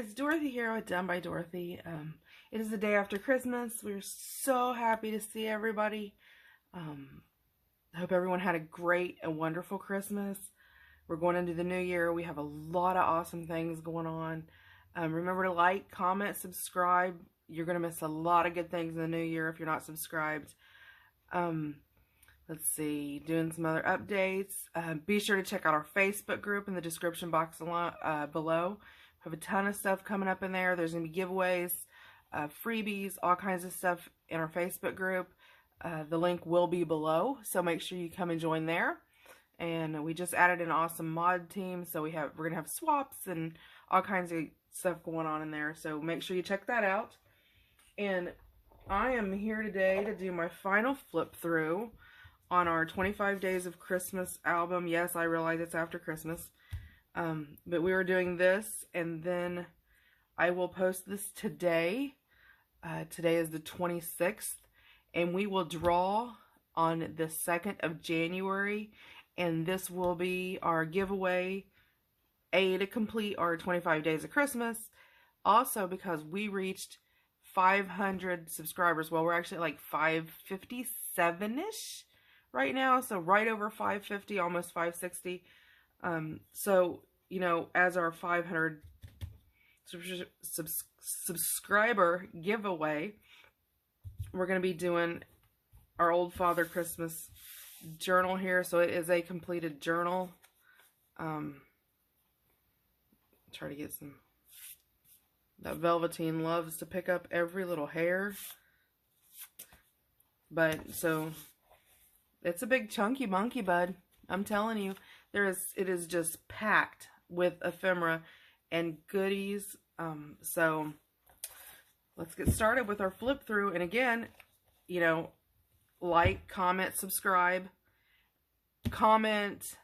it's Dorothy here with Done by Dorothy. It is the day after Christmas. We're so happy to see everybody. I hope everyone had a great and wonderful Christmas. We're going into the new year. We have a lot of awesome things going on. Remember to like, comment, subscribe. You're going to miss a lot of good things in the new year if you're not subscribed. Let's see, doing some other updates. Be sure to check out our Facebook group in the description box below. We have a ton of stuff coming up in there. There's going to be giveaways, freebies, all kinds of stuff in our Facebook group. The link will be below, so make sure you come and join there. And we just added an awesome mod team, so we're going to have swaps and all kinds of stuff going on in there. So make sure you check that out. And I am here today to do my final flip through on our 25 Days of Christmas album. Yes, I realize it's after Christmas. But we were doing this, and then I will post this today. Today is the 26th, and we will draw on the 2nd of January, and this will be our giveaway, to complete our 25 Days of Christmas. Also, because we reached 500 subscribers. Well, we're actually like 557-ish right now, so right over 550, almost 560. So, you know, as our 500 subscriber giveaway, we're going to be doing our Old Father Christmas journal here. So it is a completed journal. Try to get some. That Velveteen loves to pick up every little hair. But, so, it's a big chunky monkey, bud. I'm telling you, it is just packed with ephemera and goodies. So, let's get started with our flip through. And again, you know, like, comment, subscribe, comment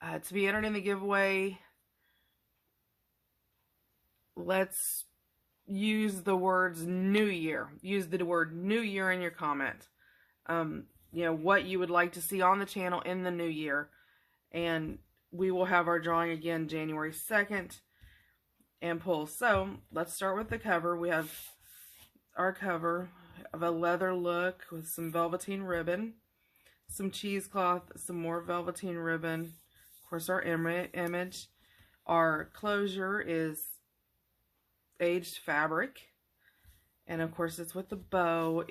to be entered in the giveaway. Let's use the words New Year. Use the word New Year in your comment. You know, what you would like to see on the channel in the new year. And we will have our drawing again January 2nd and pull. So, let's start with the cover. We have our cover of a leather look with some velveteen ribbon, some cheesecloth, some more velveteen ribbon. Of course, our image. Our closure is aged fabric, and of course it's with the bow.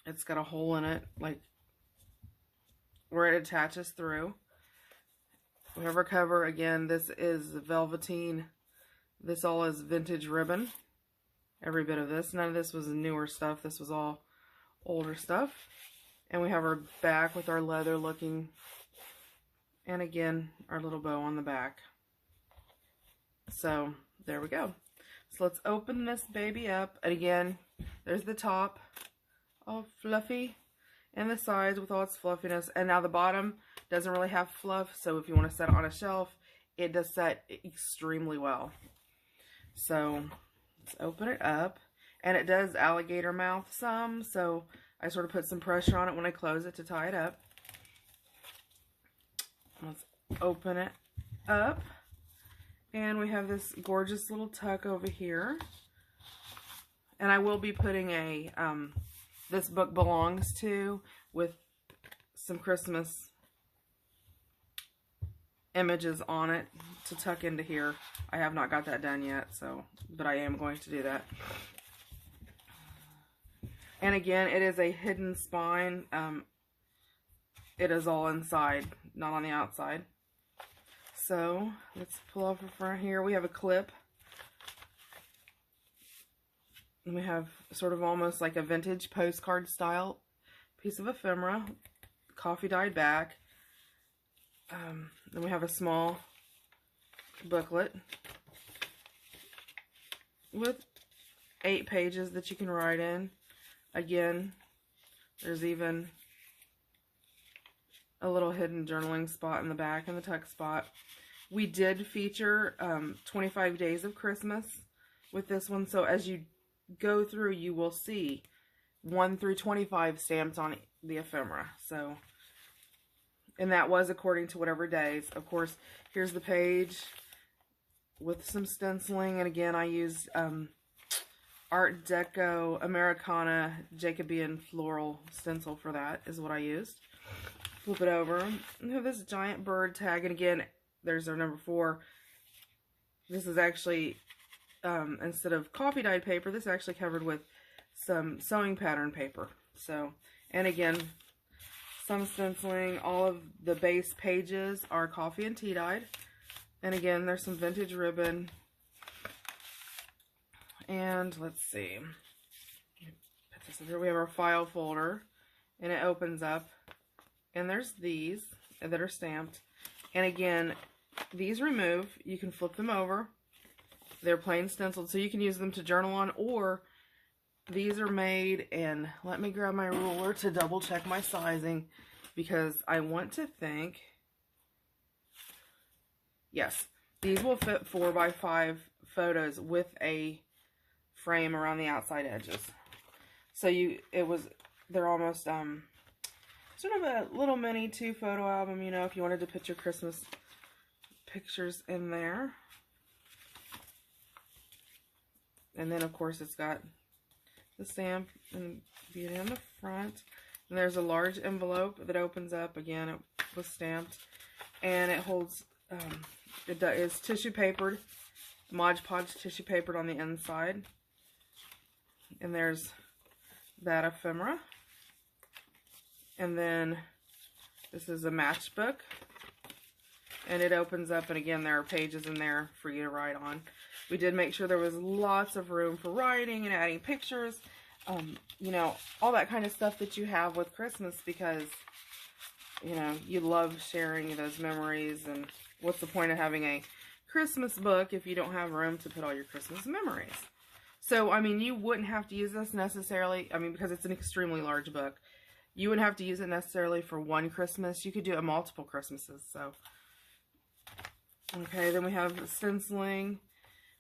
It's got a hole in it, like where it attaches through. We have our cover again. This is velveteen. This all is vintage ribbon. Every bit of this. None of this was newer stuff. This was all older stuff. And we have our back with our leather looking, and again our little bow on the back. So, there we go. So, let's open this baby up. And again, there's the top, all fluffy, and the sides with all its fluffiness. And now the bottom doesn't really have fluff, so if you want to set it on a shelf, it does set extremely well. So, let's open it up. And it does alligator mouth some, so I sort of put some pressure on it when I close it to tie it up. Let's open it up. And we have this gorgeous little tuck over here. And I will be putting a, This Book Belongs To, with some Christmas images on it to tuck into here. I have not got that done yet, so, but I am going to do that. And again, it is a hidden spine. It is all inside, not on the outside. So, let's pull off the front here. We have a clip. And we have sort of almost like a vintage postcard style piece of ephemera. Coffee dyed back. Then we have a small booklet with 8 pages that you can write in. Again, there's even a little hidden journaling spot in the back and the tuck spot. We did feature 25 Days of Christmas with this one, so as you go through, you will see 1 through 25 stamped on the ephemera. So, and that was according to whatever days. Of course, here's the page with some stenciling. And again, I used Art Deco Americana Jacobean floral stencil for that, is what I used. Flip it over. We have this giant bird tag, and again, there's our number 4. This is actually, instead of coffee dyed paper, this is actually covered with some sewing pattern paper. So, and again, some stenciling. All of the base pages are coffee and tea dyed. And again, there's some vintage ribbon. And let's see. Put this over here. We have our file folder, and it opens up. And there's these that are stamped. And again, these remove. You can flip them over. They're plain stenciled, so you can use them to journal on, or these are made, and let me grab my ruler to double check my sizing, because I want to think, yes, these will fit 4x5 photos with a frame around the outside edges. So they're almost, sort of a little mini 2-photo album, you know, if you wanted to put your Christmas pictures in there. And then, of course, it's got the stamp and beauty on the front. And there's a large envelope that opens up. Again, it was stamped. And it holds, it is tissue papered, Mod Podge tissue papered on the inside. And there's that ephemera. And then this is a matchbook. And it opens up, and again, there are pages in there for you to write on. We did make sure there was lots of room for writing and adding pictures. You know, all that kind of stuff that you have with Christmas, because, you know, you love sharing those memories. And what's the point of having a Christmas book if you don't have room to put all your Christmas memories? So, I mean, you wouldn't have to use this necessarily, I mean, because it's an extremely large book. You wouldn't have to use it necessarily for one Christmas. You could do it multiple Christmases, so. Okay, then we have stenciling.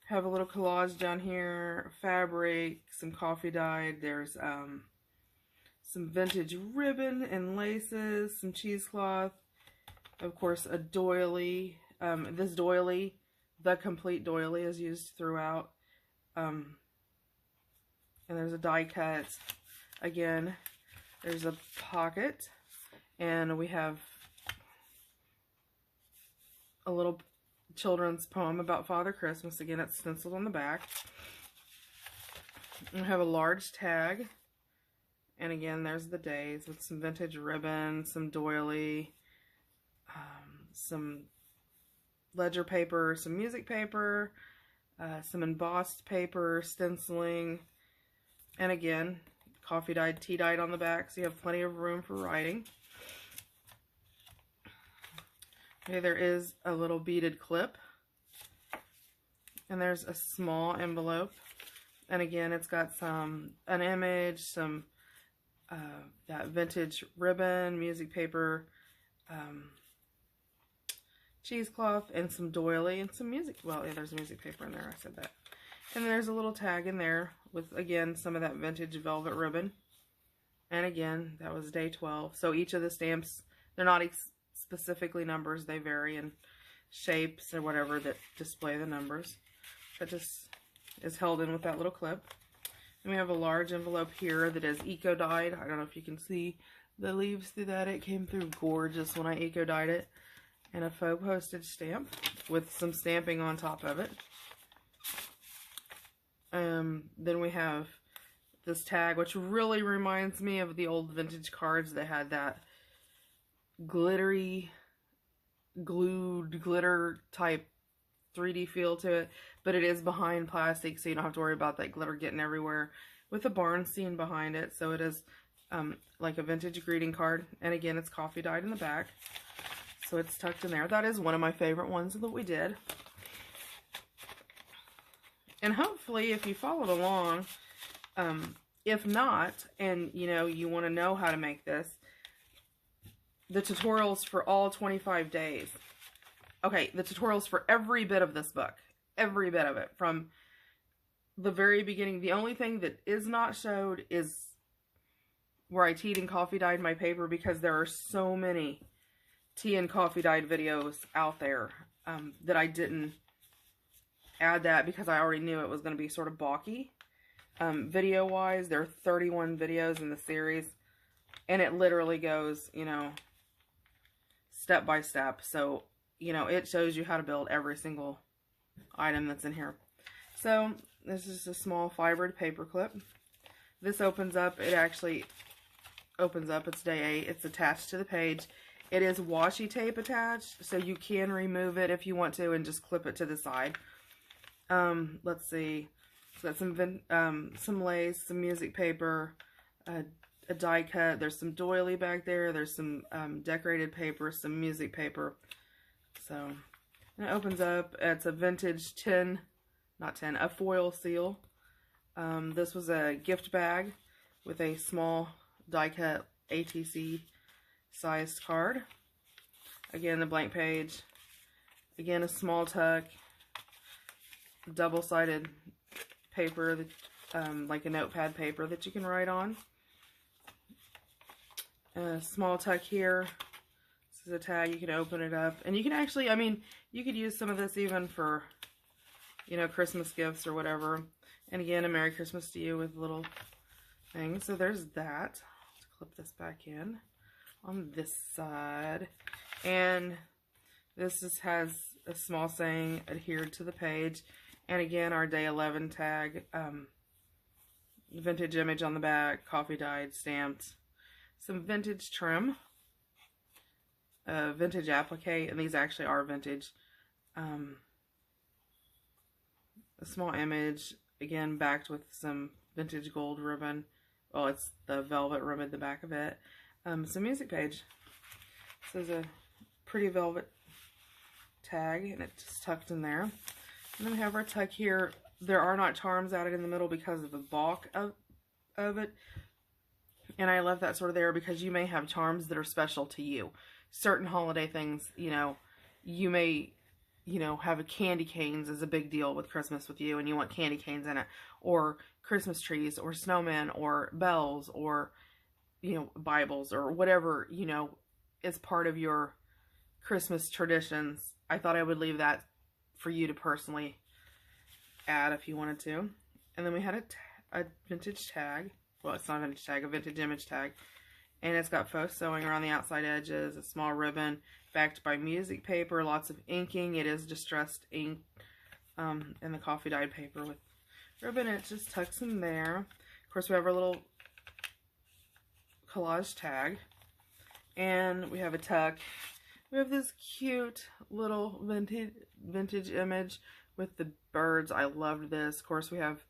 Have a little collage down here, fabric, some coffee dyed. There's some vintage ribbon and laces, some cheesecloth, of course a doily. This doily, the complete doily, is used throughout. And there's a die cut. Again, there's a pocket, and we have a little children's poem about Father Christmas. Again, it's stenciled on the back. We have a large tag, and again, there's the days with some vintage ribbon, some doily, some ledger paper, some music paper, some embossed paper, stenciling, and again, coffee dyed, tea dyed on the back, so you have plenty of room for writing. Okay, there is a little beaded clip, and there's a small envelope, and again, it's got an image, some that vintage ribbon, music paper, cheesecloth, and some doily, and some music. Well, yeah, there's music paper in there. I said that. And there's a little tag in there with, again, some of that vintage velvet ribbon. And again, that was day 12. So each of the stamps, they're not specifically numbers. They vary in shapes or whatever that display the numbers. That just is held in with that little clip. And we have a large envelope here that is eco-dyed. I don't know if you can see the leaves through that. It came through gorgeous when I eco-dyed it. And a faux postage stamp with some stamping on top of it. Then we have this tag, which really reminds me of the old vintage cards that had that glittery, glued glitter type 3D feel to it, but it is behind plastic, so you don't have to worry about that glitter getting everywhere, with a barn scene behind it. So it is like a vintage greeting card, and again, it's coffee dyed in the back, so it's tucked in there. That is one of my favorite ones that we did. And hopefully, if you followed along, if not, and you know, you want to know how to make this, the tutorials for all 25 days. Okay, the tutorials for every bit of this book. Every bit of it. From the very beginning. The only thing that is not showed is where I teed and coffee dyed my paper, because there are so many tea and coffee dyed videos out there that I didn't add that because I already knew it was going to be sort of balky. Video wise, there are 31 videos in the series, and it literally goes, you know, step by step. So, you know, it shows you how to build every single item that's in here. So this is a small fibered paper clip. This opens up. It actually opens up. It's day 8. It's attached to the page. It is washi tape attached, so you can remove it if you want to and just clip it to the side. Let's see. It's got some lace, some music paper, a die cut. There's some doily back there. There's some decorated paper, some music paper. So it opens up. It's a vintage a foil seal. This was a gift bag with a small die cut ATC sized card. Again, the blank page. Again, a small tuck. Double-sided paper, like a notepad paper that you can write on. A small tuck here. This is a tag. You can open it up. And you can actually, I mean, you could use some of this even for, you know, Christmas gifts or whatever. And again, a Merry Christmas to you with a little thing. So there's that. Let's clip this back in on this side. And this has a small saying adhered to the page. And again, our day 11 tag, vintage image on the back, coffee dyed, stamped, some vintage trim, vintage applique, and these actually are vintage. A small image, again, backed with some vintage gold ribbon. Well, it's the velvet ribbon at the back of it. Some music page. This is a pretty velvet tag, and it's just tucked in there. And then we have our tuck here. There are not charms added in the middle because of the bulk of it. And I left that sort of there because you may have charms that are special to you. Certain holiday things, you know, you may, you know, have a candy canes is a big deal with Christmas with you, and you want candy canes in it. Or Christmas trees, or snowmen, or bells, or, you know, Bibles, or whatever, you know, is part of your Christmas traditions. I thought I would leave that for you to personally add if you wanted to. And then we had a vintage tag. Well, it's not a vintage tag, a vintage image tag. And it's got faux sewing around the outside edges, a small ribbon backed by music paper, lots of inking. It is distressed ink, and the coffee dyed paper with ribbon. It just tucks in there. Of course, we have our little collage tag. And we have a tuck. We have this cute little vintage image with the birds. I loved this. Of course, we have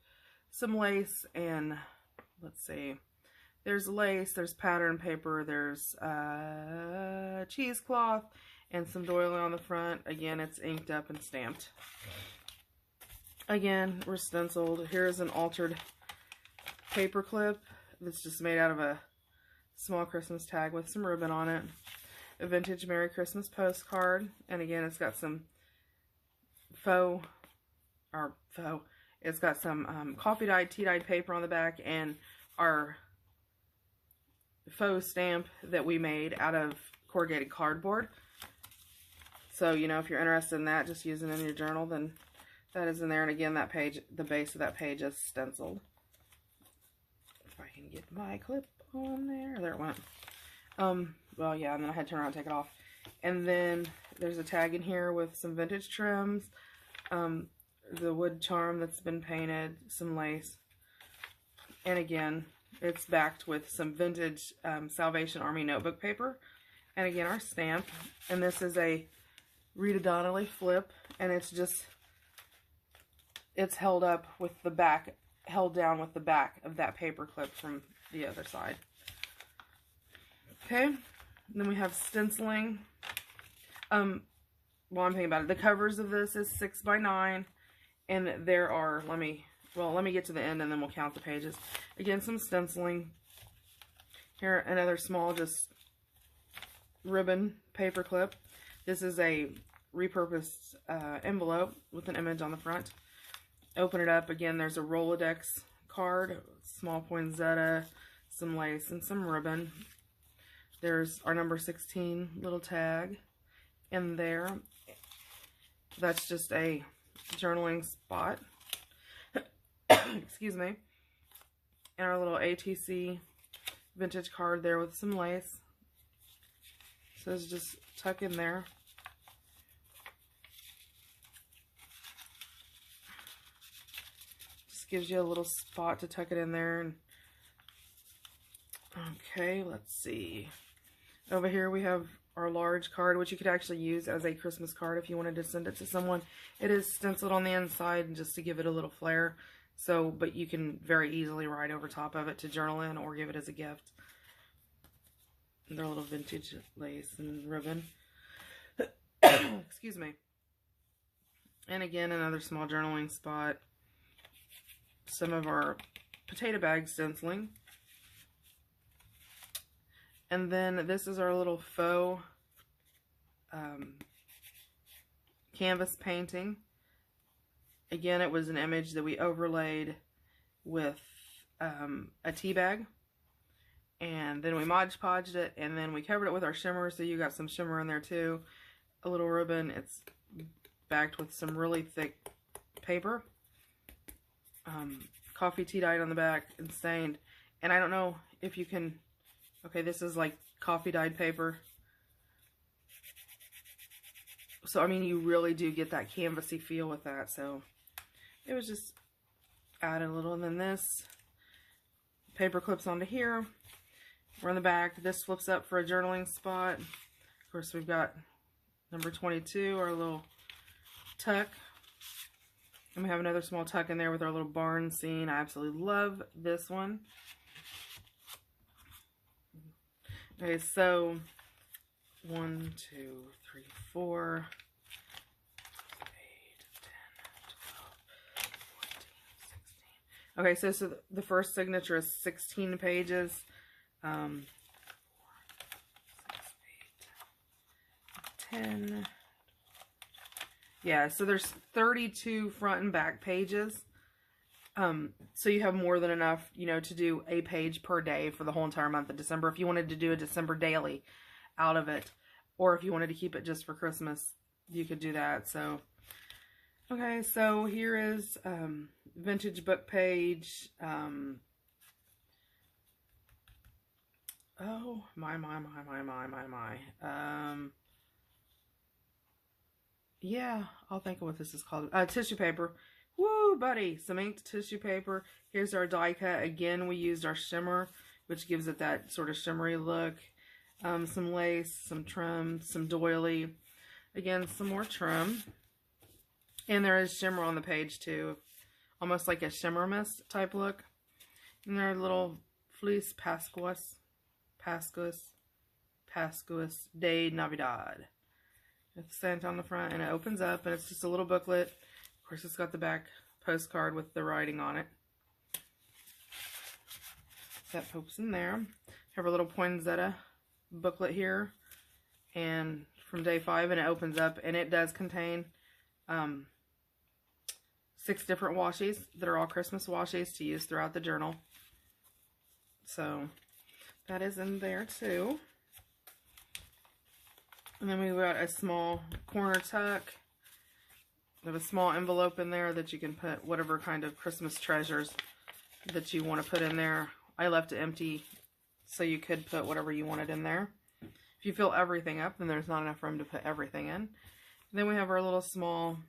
some lace and, let's see, there's lace, there's pattern paper, there's cheesecloth, and some doily on the front. Again, it's inked up and stamped. Again, we're stenciled. Here's an altered paper clip that's just made out of a small Christmas tag with some ribbon on it. A vintage Merry Christmas postcard, and again, it's got some it's got some coffee dyed, tea dyed paper on the back, and our faux stamp that we made out of corrugated cardboard. So, you know, if you're interested in that, just use it in your journal, then that is in there. And again, that page, the base of that page is stenciled. If I can get my clip on there. There it went. Well, yeah, and then I had to turn around and take it off. And then there's a tag in here with some vintage trims, the wood charm that's been painted, some lace, and again, it's backed with some vintage Salvation Army notebook paper, and again, our stamp. And this is a Rita Donnelly flip, and it's just, it's held up with the back, held down with the back of that paper clip from the other side. Okay, and then we have stenciling. Well, I'm thinking about it. The covers of this is 6 by 9, and there are, let me get to the end and then we'll count the pages. Again, some stenciling. Here, another small, just ribbon paper clip. This is a repurposed envelope with an image on the front. Open it up. Again, there's a Rolodex card, small poinsettia, some lace, and some ribbon. There's our number 16 little tag in there. That's just journaling spot. Excuse me. And our little ATC vintage card there with some lace. So it's just tuck in there. Just gives you a little spot to tuck it in there. And okay, let's see. Over here we have our large card, which you could actually use as a Christmas card if you wanted to send it to someone. It is stenciled on the inside just to give it a little flair. So, but you can very easily write over top of it to journal in or give it as a gift. And they're a little vintage lace and ribbon. Excuse me. And again, another small journaling spot. Some of our potato bag stenciling. And then this is our little faux canvas painting. Again, it was an image that we overlaid with a tea bag. And then we Mod Podged it, and then we covered it with our shimmer, so you got some shimmer in there too. A little ribbon. It's backed with some really thick paper. Coffee tea dyed on the back and stained. And I don't know if you can... Okay, this is like coffee dyed paper. So, I mean, you really do get that canvasy feel with that. So, it was just add a little. And then this paper clips onto here. We're on the back. This flips up for a journaling spot. Of course, we've got number 22, our little tuck. And we have another small tuck in there with our little barn scene. I absolutely love this one. Okay, so 1, 2, 3, 4, 8, 10, 12, 14, 16. Okay, so the first signature is 16 pages. 4, 6, 8, 10. Yeah, so there's 32 front and back pages. So you have more than enough, you know, to do a page per day for the whole entire month of December. If you wanted to do a December daily out of it, or if you wanted to keep it just for Christmas, you could do that. So, okay, so here is vintage book page. Oh, my. Yeah, I'll think of what this is called. Tissue paper. Woo, buddy. Some inked tissue paper. Here's our die cut. Again, we used our shimmer, which gives it that sort of shimmery look. Some lace, some trim, some doily. Again, some more trim. And there is shimmer on the page, too. Almost like a shimmer mist type look. And there are little fleece Pascuas de Navidad. It's sent on the front, and it opens up, and it's just a little booklet. Of course, it's got the back postcard with the writing on it. That pokes in there. Have a little poinsettia booklet here, and from day 5, and it opens up, and it does contain 6 different washies that are all Christmas washies to use throughout the journal. So that is in there too. And then we've got a small corner tuck. We have a small envelope in there that you can put whatever kind of Christmas treasures that you want to put in there. I left it empty so you could put whatever you wanted in there. If you fill everything up, then there's not enough room to put everything in. And then we have our little small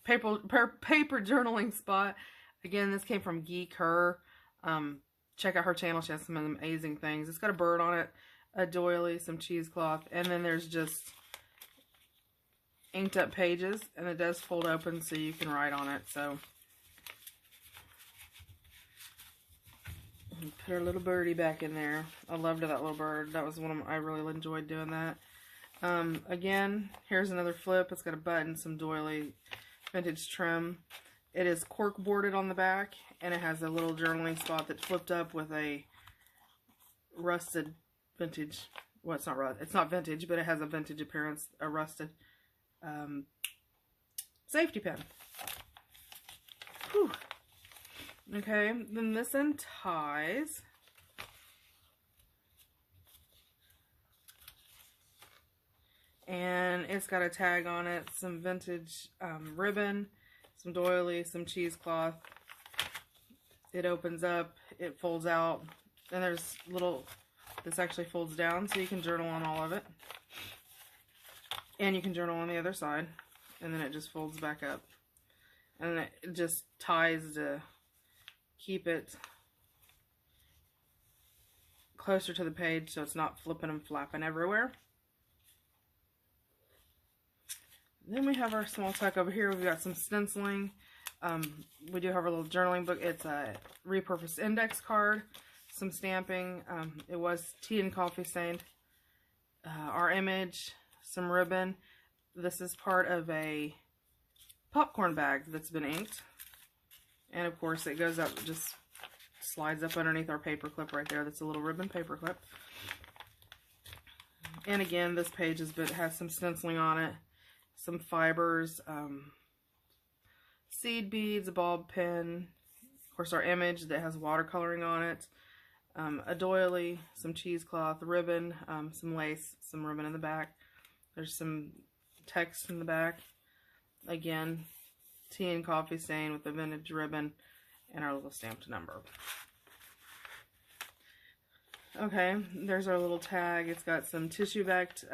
paper journaling spot. Again, this came from Geek Her. Check out her channel. She has some amazing things. It's got a bird on it, a doily, some cheesecloth, and then there's just inked up pages, and it does fold open so you can write on it. So put our little birdie back in there. I loved that little bird. That was one of I really enjoyed doing that. Again, here's another flip. It's got a button, some doily, vintage trim. It is cork boarded on the back, and it has a little journaling spot that flipped up with a rusted vintage. Well, it's not vintage, but it has a vintage appearance. A rusted safety pin. Whew. Okay, then this unties. And it's got a tag on it, some vintage ribbon, some doily, some cheesecloth. It opens up, it folds out, and there's this actually folds down so you can journal on all of it. And you can journal on the other side, and then it just folds back up. And it just ties to keep it closer to the page so it's not flipping and flapping everywhere. Then we have our small tuck over here. We've got some stenciling. We do have our little journaling book. It's a repurposed index card, some stamping. It was tea and coffee stained. Our image, some ribbon. This is part of a popcorn bag that's been inked. And of course it goes up, just slides up underneath our paper clip right there. That's a little ribbon paper clip. And again, this page has some stenciling on it, some fibers, seed beads, a bulb pin, of course our image that has watercoloring on it, a doily, some cheesecloth, ribbon, some lace, some ribbon in the back. There's some text in the back. Again, tea and coffee stain with the vintage ribbon and our little stamped number. Okay, there's our little tag. It's got some tissue backed,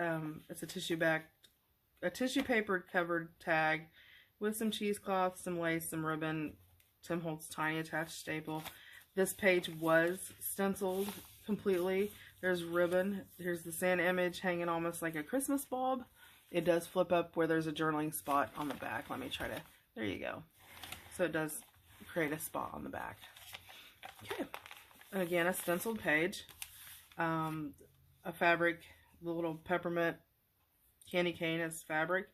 it's a tissue paper covered tag with some cheesecloth, some lace, some ribbon, Tim Holtz tiny attached staple. This page was stenciled completely. There's ribbon. Here's the Santa image hanging almost like a Christmas bulb. It does flip up where there's a journaling spot on the back. Let me try to, there you go. So it does create a spot on the back. Okay. Again, a stenciled page. A fabric, the little peppermint candy cane is fabric.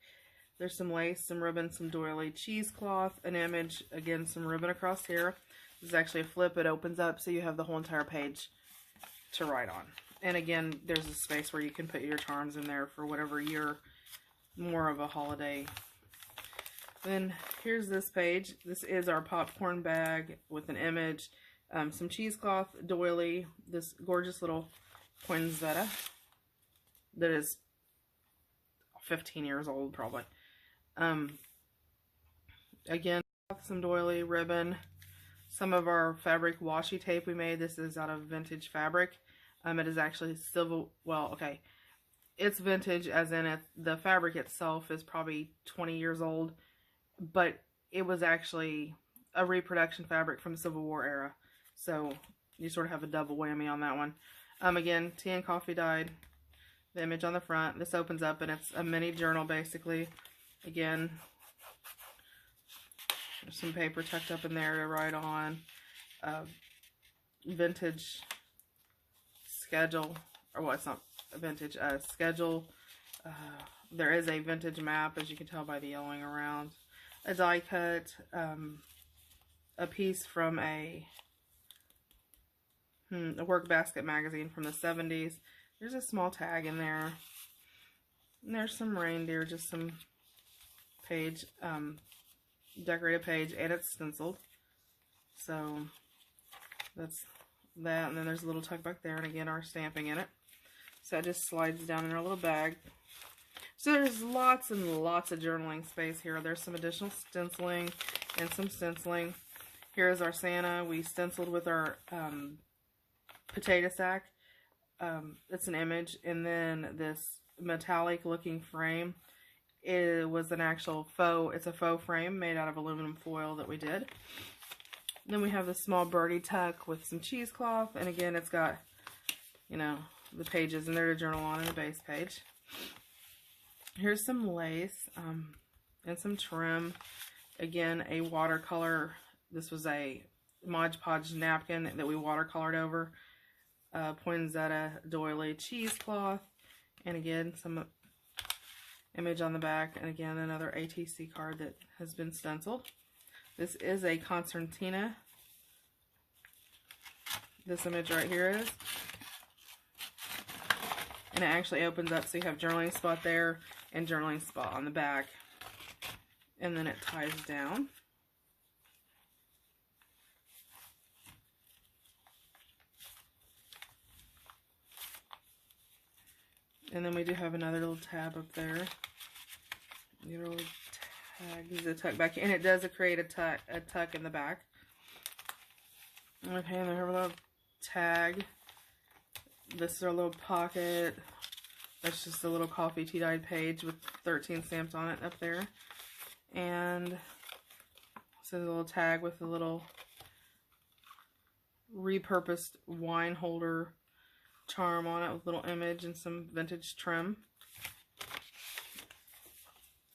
There's some lace, some ribbon, some doily, cheesecloth, an image, again some ribbon across here. This is actually a flip. It opens up so you have the whole entire page to write on. And again, there's a space where you can put your charms in there for whatever you're more of a holiday. Then here's this page. This is our popcorn bag with an image, some cheesecloth, doily, this gorgeous little poinsettia that is 15 years old probably. Again, some doily, ribbon, some of our fabric washi tape we made. This is out of vintage fabric. It is actually it's vintage as in the fabric itself is probably 20 years old, but it was actually a reproduction fabric from the Civil War era. So you sort of have a double whammy on that one. Again, tea and coffee dyed. The image on the front. This opens up and it's a mini journal basically. Again, there's some paper tucked up in there to write on. Vintage schedule, or well, it's not a vintage schedule. There is a vintage map, as you can tell by the yellowing around. A die cut, a piece from a work basket magazine from the 70s. There's a small tag in there. And there's some reindeer, just some page, decorated page, and it's stenciled. So that's that. And then there's a little tuck back there, and again, our stamping in it. So it just slides down in our little bag. So there's lots and lots of journaling space here. There's some additional stenciling and some stenciling. Here's our Santa. We stenciled with our potato sack. It's an image, and then this metallic looking frame, it was an actual faux, it's a faux frame made out of aluminum foil that we did. Then we have this small birdie tuck with some cheesecloth, and again it's got, you know, the pages in there to journal on in the base page. Here's some lace and some trim. Again, a watercolor. This was a Mod Podge napkin that we watercolored over. Poinsettia, doily, cheesecloth, and again some image on the back, and again another ATC card that has been stenciled. This is a concertina. This image right here is, and it actually opens up so you have journaling spot there and journaling spot on the back, and then it ties down. And then we do have another little tab up there. Your little tag is a tuck back, and it does create a tuck in the back. Okay, and we have a little tag. This is our little pocket. That's just a little coffee tea dyed page with 13 stamps on it up there. And so there's a little tag with a little repurposed wine holder charm on it with a little image and some vintage trim.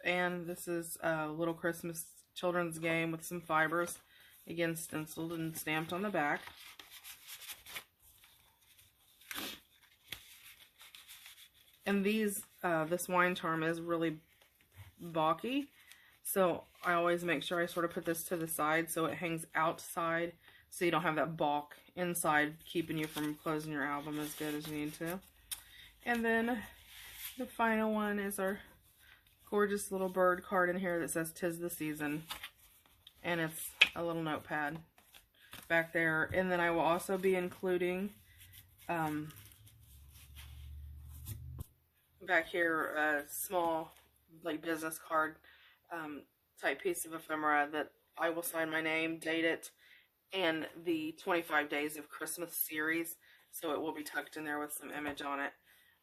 And this is a little Christmas children's game with some fibers, again stenciled and stamped on the back. And these, this wine charm is really bulky, so I always make sure I sort of put this to the side so it hangs outside, so you don't have that bulk inside keeping you from closing your album as good as you need to. And then the final one is our gorgeous little bird card in here that says "'Tis the Season," and it's a little notepad back there. And then I will also be including back here a small like business card type piece of ephemera that I will sign my name, date it, and the 25 Days of Christmas series, so it will be tucked in there with some image on it.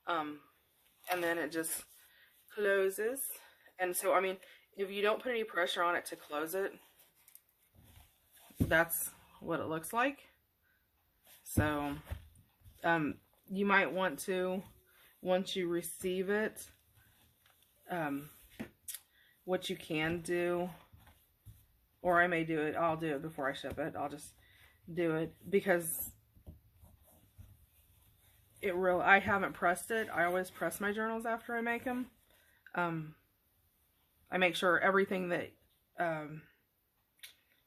And then it just closes. And so, I mean, if you don't put any pressure on it to close it, that's what it looks like. So, you might want to, once you receive it, what you can do, or I may do it, I'll do it before I ship it. I'll just do it because it really, I haven't pressed it. I always press my journals after I make them. I make sure everything that,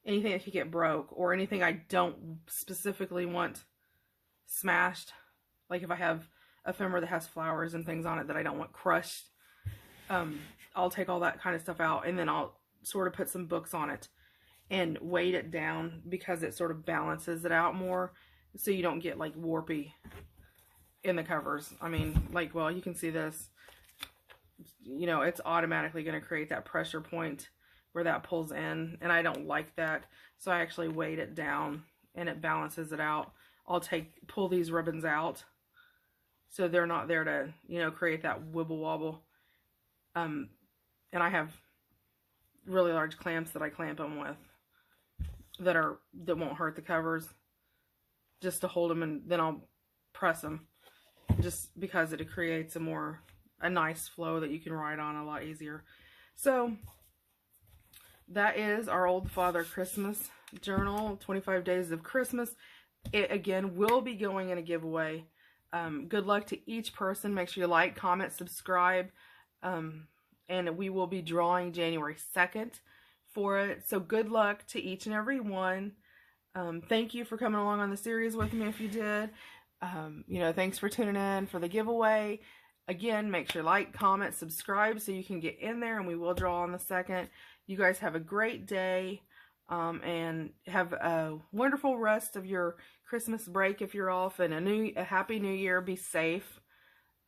anything that could get broke or anything I don't specifically want smashed, like if I have ephemera that has flowers and things on it that I don't want crushed, I'll take all that kind of stuff out, and then I'll sort of put some books on it and weight it down because it sort of balances it out more so you don't get like warpy in the covers. I mean, like, well, you can see this, you know, it's automatically going to create that pressure point where that pulls in, and I don't like that, so I actually weight it down and it balances it out. I'll pull these ribbons out so they're not there to, you know, create that wibble wobble. And I have really large clamps that I clamp them with that won't hurt the covers, just to hold them, and then I'll press them just because it creates a nice flow that you can write on a lot easier. So that is our Old Father Christmas journal, 25 Days of Christmas. It again will be going in a giveaway. Good luck to each person. Make sure you like, comment, subscribe. And we will be drawing January 2nd for it. So good luck to each and every one. Thank you for coming along on the series with me if you did. You know, thanks for tuning in for the giveaway. Again, make sure you like, comment, subscribe so you can get in there, and we will draw on the 2nd. You guys have a great day, and have a wonderful rest of your Christmas break if you're off, and a happy new year. Be safe.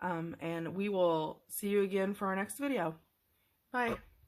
And we will see you again for our next video. Bye.